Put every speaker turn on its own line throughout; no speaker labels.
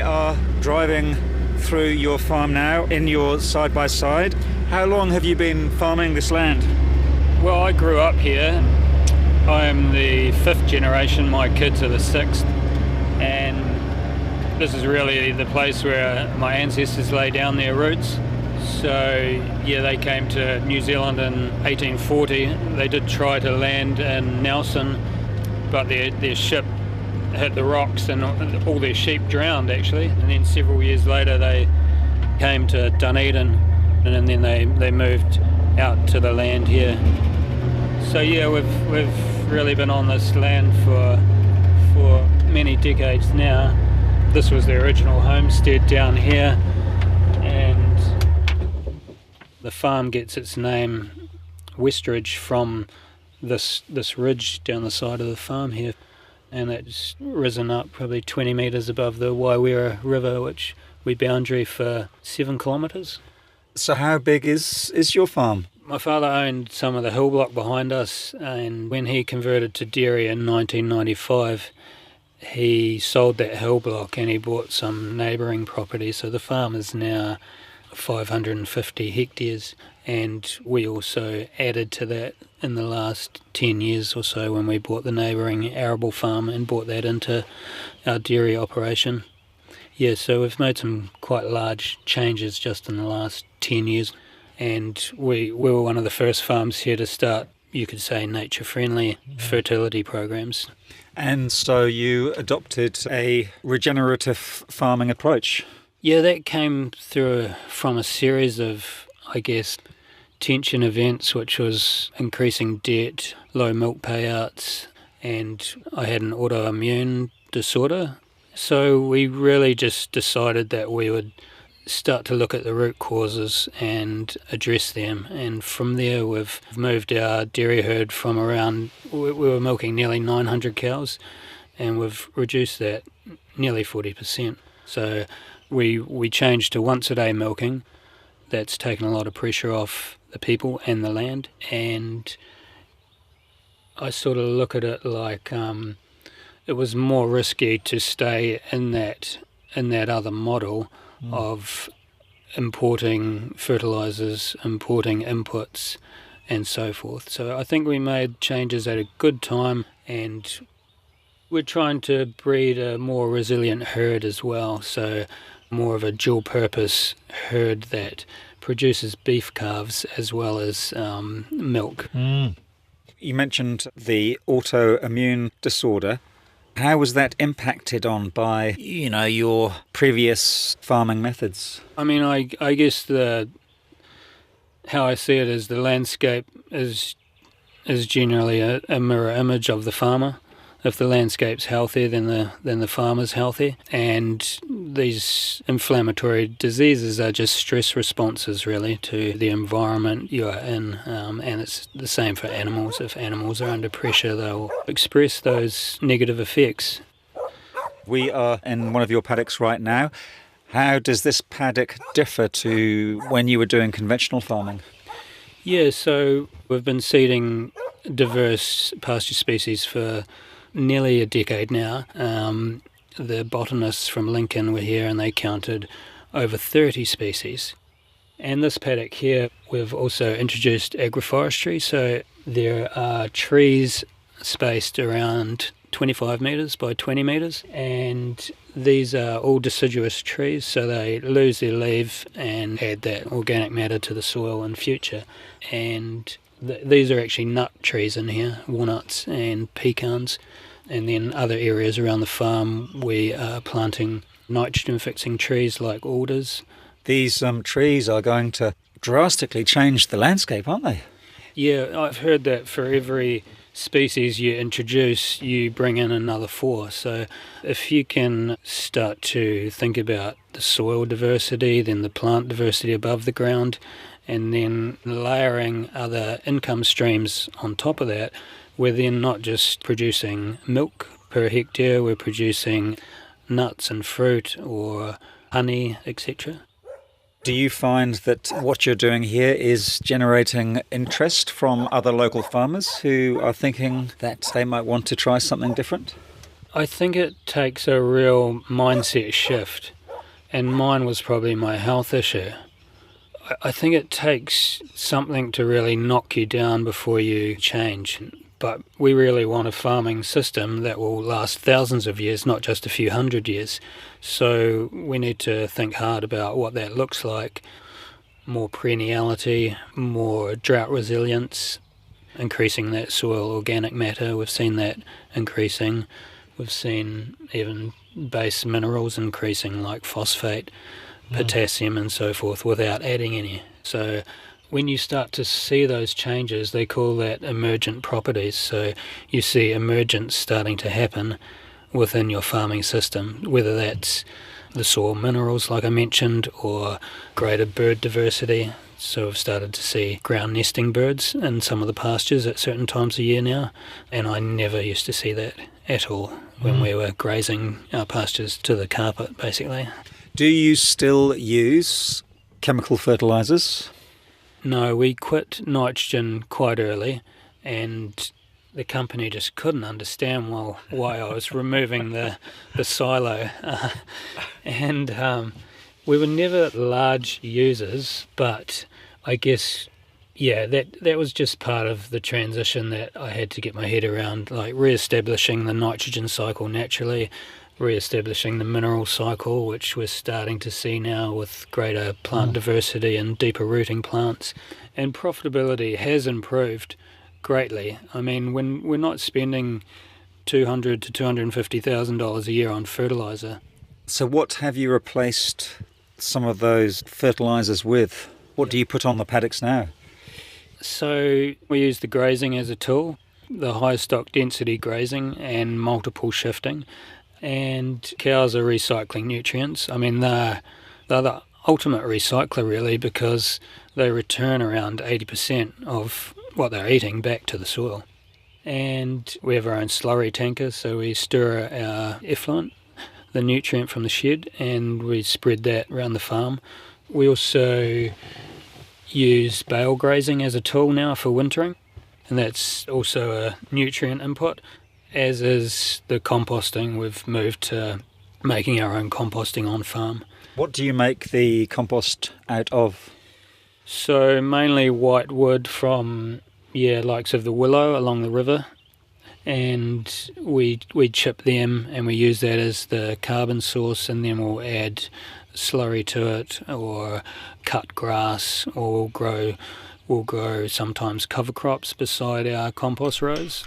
are driving through your farm now in your side-by-side. How long have you been farming this land?
Well, I grew up here. I'm the 5th generation, my kids are the 6th, and this is really the place where my ancestors laid down their roots. So, yeah, they came to New Zealand in 1840. They did try to land in Nelson, but their ship hit the rocks and all their sheep drowned, actually. And then several years later they came to Dunedin, and then they moved out to the land here. So, yeah, we've really been on this land for many decades now. This was the original homestead down here, and the farm gets its name, Westridge, from this ridge down the side of the farm here, and it's risen up probably 20 metres above the Waiwera River, which we boundary for 7 kilometres.
So how big is your farm?
My father owned some of the hill block behind us, and when he converted to dairy in 1995, he sold that hill block and he bought some neighbouring property. So the farm is now 550 hectares, and we also added to that in the last 10 years or so when we bought the neighbouring arable farm and brought that into our dairy operation. Yeah, so we've made some quite large changes just in the last 10 years, and we were one of the first farms here to start, you could say, nature-friendly fertility programs.
And so you adopted a regenerative farming approach?
Yeah, that came from a series of, I guess, tension events, which was increasing debt, low milk payouts, and I had an autoimmune disorder. So we really just decided that we would start to look at the root causes and address them. And from there, we've moved our dairy herd from we were milking nearly 900 cows, and we've reduced that nearly 40%. So we changed to once a day milking. That's taken a lot of pressure off the people and the land. And I sort of look at it like it was more risky to stay in that other model of importing fertilisers, importing inputs and so forth. So I think we made changes at a good time, and we're trying to breed a more resilient herd as well, so more of a dual purpose herd that produces beef calves as well as milk.
You mentioned the autoimmune disorder. How was that impacted on by, your previous farming methods?
I mean, I guess how I see it is the landscape is generally a mirror image of the farmer. If the landscape's healthy, then the farmer's healthy. And these inflammatory diseases are just stress responses, really, to the environment you are in. And it's the same for animals. If animals are under pressure, they'll express those negative effects.
We are in one of your paddocks right now. How does this paddock differ to when you were doing conventional farming?
Yeah, so we've been seeding diverse pasture species for nearly a decade now. The botanists from Lincoln were here and they counted over 30 species. And this paddock here, we've also introduced agroforestry, so there are trees spaced around 25 metres by 20 metres, and these are all deciduous trees, so they lose their leaf and add that organic matter to the soil in future. And these are actually nut trees in here, walnuts and pecans. And then other areas around the farm, we are planting nitrogen-fixing trees like alders.
These trees are going to drastically change the landscape, aren't they?
Yeah, I've heard that for every species you introduce, you bring in another 4. So if you can start to think about the soil diversity, then the plant diversity above the ground, and then layering other income streams on top of that, we're then not just producing milk per hectare, we're producing nuts and fruit or honey, etc.
Do you find that what you're doing here is generating interest from other local farmers who are thinking that they might want to try something different?
I think it takes a real mindset shift. and mine was probably my health issue. I think it takes something to really knock you down before you change. But we really want a farming system that will last thousands of years, not just a few hundred years. So we need to think hard about what that looks like. More perenniality, more drought resilience, increasing that soil organic matter. We've seen that increasing. We've seen even base minerals increasing, like phosphate, potassium and so forth, without adding any. So when you start to see those changes, they call that emergent properties. So you see emergence starting to happen within your farming system, whether that's the soil minerals, like I mentioned, or greater bird diversity. So we've started to see ground nesting birds in some of the pastures at certain times of year now, and I never used to see that at all when we were grazing our pastures to the carpet, basically.
Do you still use chemical fertilisers?
No, we quit nitrogen quite early, and the company just couldn't understand why I was removing the silo. And we were never large users, but I guess, yeah, that was just part of the transition that I had to get my head around, like re-establishing the nitrogen cycle naturally, re-establishing the mineral cycle, which we're starting to see now with greater plant diversity and deeper rooting plants. And profitability has improved greatly. I mean, when we're not spending $200,000 to $250,000 a year on fertiliser.
So what have you replaced some of those fertilisers with? What do you put on the paddocks now?
So we use the grazing as a tool, the high stock density grazing and multiple shifting. And cows are recycling nutrients. I mean, they're the ultimate recycler, really, because they return around 80% of what they're eating back to the soil. And we have our own slurry tankers, so we stir our effluent, the nutrient from the shed, and we spread that around the farm. We also use bale grazing as a tool now for wintering, and that's also a nutrient input. As is the composting, we've moved to making our own composting on farm.
What do you make the compost out of?
So mainly white wood from, likes of the willow along the river, and we chip them and we use that as the carbon source, and then we'll add slurry to it or cut grass, or we'll grow sometimes cover crops beside our compost rows.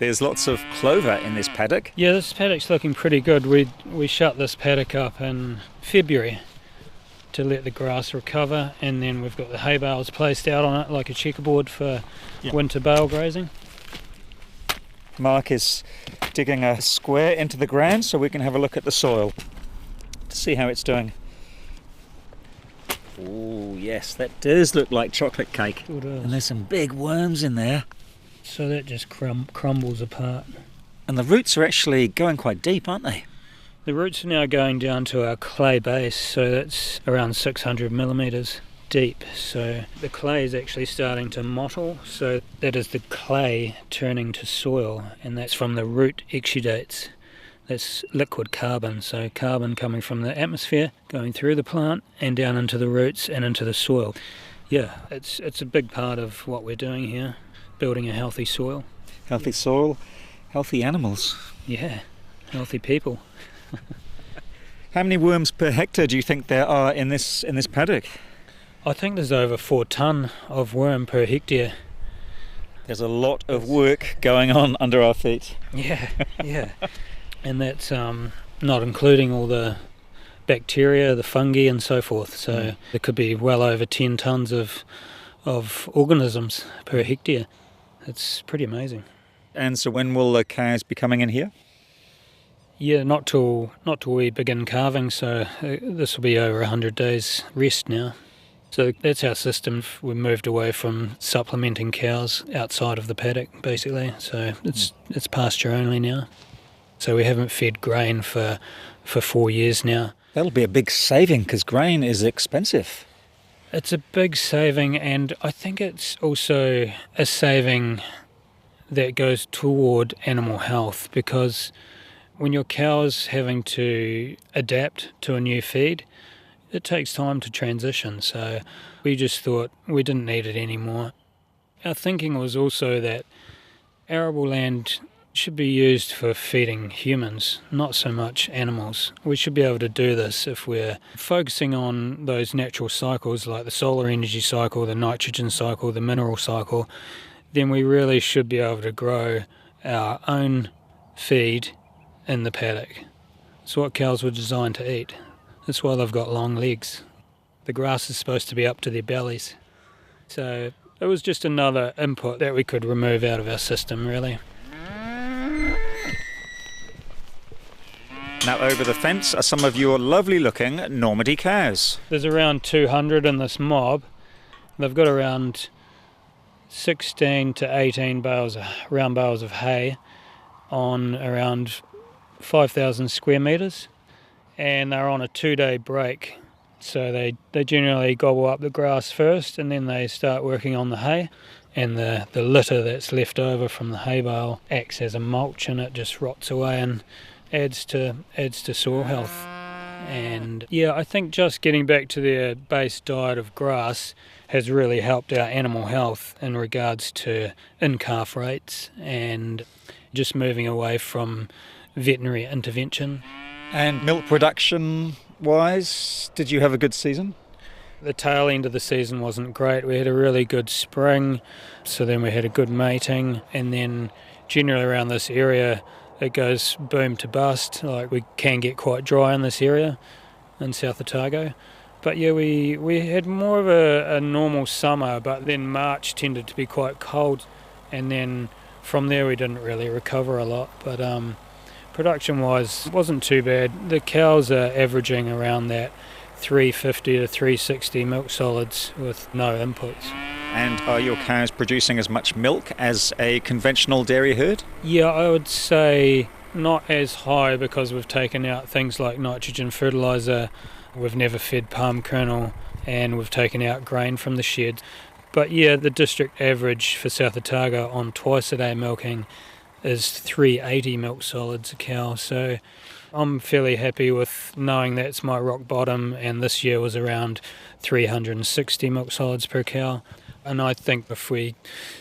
There's lots of clover in this paddock.
Yeah, this paddock's looking pretty good. We shut this paddock up in February to let the grass recover, and then we've got the hay bales placed out on it like a checkerboard for winter bale grazing.
Mark is digging a square into the ground so we can have a look at the soil to see how it's doing. Oh yes, that does look like chocolate cake.
It does.
And there's some big worms in there.
So that just crumbles apart.
And the roots are actually going quite deep, aren't they?
The roots are now going down to our clay base, so that's around 600 millimetres deep. So the clay is actually starting to mottle, so that is the clay turning to soil, and that's from the root exudates. That's liquid carbon, so carbon coming from the atmosphere, going through the plant and down into the roots and into the soil. Yeah, it's a big part of what we're doing here, building a healthy soil.
Healthy soil, healthy animals.
Yeah, healthy people.
How many worms per hectare do you think there are in this paddock?
I think there's over 4 tonne of worm per hectare.
There's a lot of work going on under our feet.
Yeah, yeah. And that's not including all the bacteria, the fungi and so forth. So there could be well over 10 tonnes of organisms per hectare. It's pretty amazing.
And so when will the cows be coming in here?
Yeah, not till we begin calving, so this will be over 100 days rest now. So that's our system. We moved away from supplementing cows outside of the paddock, basically. So it's pasture only now. So we haven't fed grain for 4 years now.
That'll be a big saving because grain is expensive.
It's a big saving, and I think it's also a saving that goes toward animal health, because when your cow's having to adapt to a new feed, it takes time to transition. So we just thought we didn't need it anymore. Our thinking was also that arable land should be used for feeding humans, not so much animals. We should be able to do this if we're focusing on those natural cycles like the solar energy cycle, the nitrogen cycle, the mineral cycle. Then we really should be able to grow our own feed in the paddock. It's what cows were designed to eat. That's why they've got long legs. The grass is supposed to be up to their bellies. So it was just another input that we could remove out of our system, really.
Now over the fence are some of your lovely looking Normandy cows.
There's around 200 in this mob. They've got around 16 to 18 round bales of hay on around 5,000 square metres, and they're on a 2-day break. So they generally gobble up the grass first, and then they start working on the hay, and the litter that's left over from the hay bale acts as a mulch, and it just rots away and adds to soil health. And yeah, I think just getting back to their base diet of grass has really helped our animal health in regards to in-calf rates and just moving away from veterinary intervention.
And milk production wise, did you have a good season?
The tail end of the season wasn't great. We had a really good spring, so then we had a good mating, and then generally around this area it goes boom to bust. Like, we can get quite dry in this area in South Otago. But yeah, we had more of a normal summer, but then March tended to be quite cold, and then from there we didn't really recover a lot. But production-wise, wasn't too bad. The cows are averaging around that 350 to 360 milk solids with no inputs.
And are your cows producing as much milk as a conventional dairy herd?
Yeah, I would say not as high, because we've taken out things like nitrogen fertiliser, we've never fed palm kernel, and we've taken out grain from the shed. But yeah, the district average for South Otago on twice-a-day milking is 380 milk solids a cow. So I'm fairly happy with knowing that's my rock bottom, and this year was around 360 milk solids per cow. And I think if we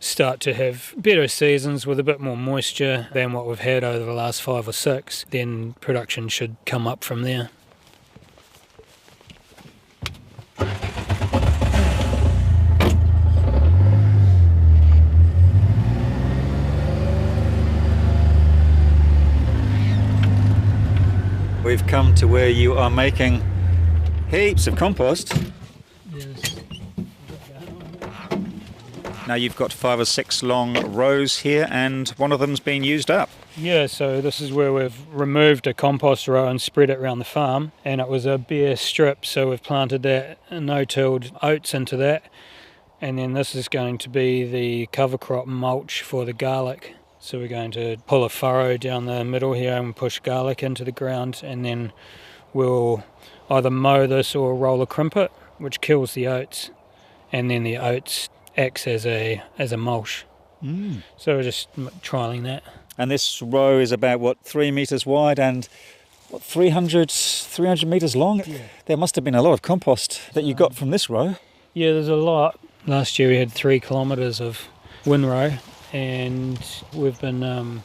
start to have better seasons with a bit more moisture than what we've had over the last 5 or 6, then production should come up from there.
We've come to where you are making heaps of compost.
Yes.
Now you've got 5 or 6 long rows here, and one of them's been used up.
Yeah, so this is where we've removed a compost row and spread it around the farm, and it was a bare strip, so we've planted that no-tilled oats into that, and then this is going to be the cover crop mulch for the garlic. So we're going to pull a furrow down the middle here and push garlic into the ground, and then we'll either mow this or roll a crimpet, which kills the oats, and then the oats acts as a mulch. So we're just trialling that.
And this row is about, 3 metres wide and 300 metres long?
Yeah.
There must have been a lot of compost that you got from this row.
Yeah, there's a lot. Last year we had 3 kilometres of windrow, and we've been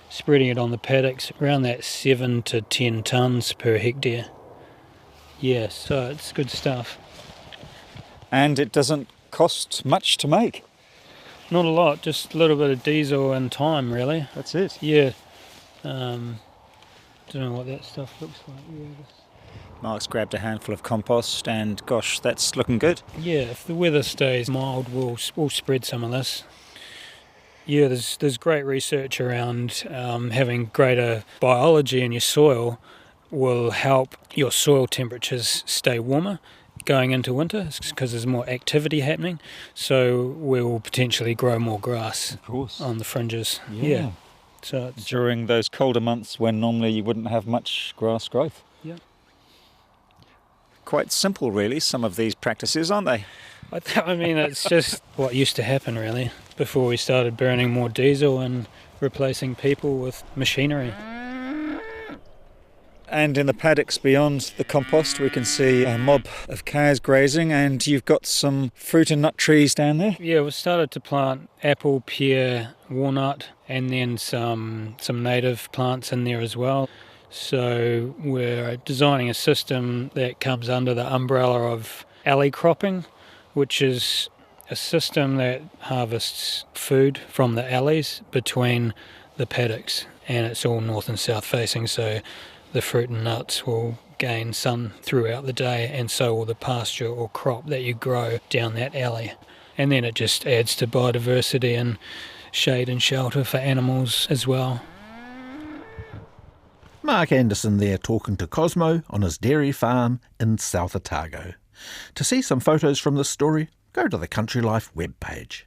spreading it on the paddocks around that 7 to 10 tonnes per hectare. Yeah, so it's good stuff.
And it doesn't cost much to make.
Not a lot, just a little bit of diesel and time, really.
That's it.
Yeah. Don't know what that stuff looks like.
Mark's grabbed a handful of compost, and gosh, that's looking good.
Yeah, if the weather stays mild, we'll spread some of this. Yeah, there's great research around having greater biology in your soil will help your soil temperatures stay warmer, going into winter because there's more activity happening. So we'll potentially grow more grass
Of course.
on the fringes.
Yeah.
So it's,
During those colder months when normally you wouldn't have much grass growth.
yeah.
Quite simple, really, some of these practices, aren't they?
I mean, it's just what used to happen, really, before we started burning more diesel and replacing people with machinery.
And in the paddocks beyond the compost, we can see a mob of cows grazing, and you've got some fruit and nut trees down there.
Yeah, we started to plant apple, pear, walnut, and then some native plants in there as well. So we're designing a system that comes under the umbrella of alley cropping, which is a system that harvests food from the alleys between the paddocks, and it's all north and south facing, so the fruit and nuts will gain sun throughout the day, and so will the pasture or crop that you grow down that alley. And then it just adds to biodiversity and shade and shelter for animals as well.
Mark Anderson there talking to Cosmo on his dairy farm in South Otago. To see some photos from this story, go to the Country Life webpage.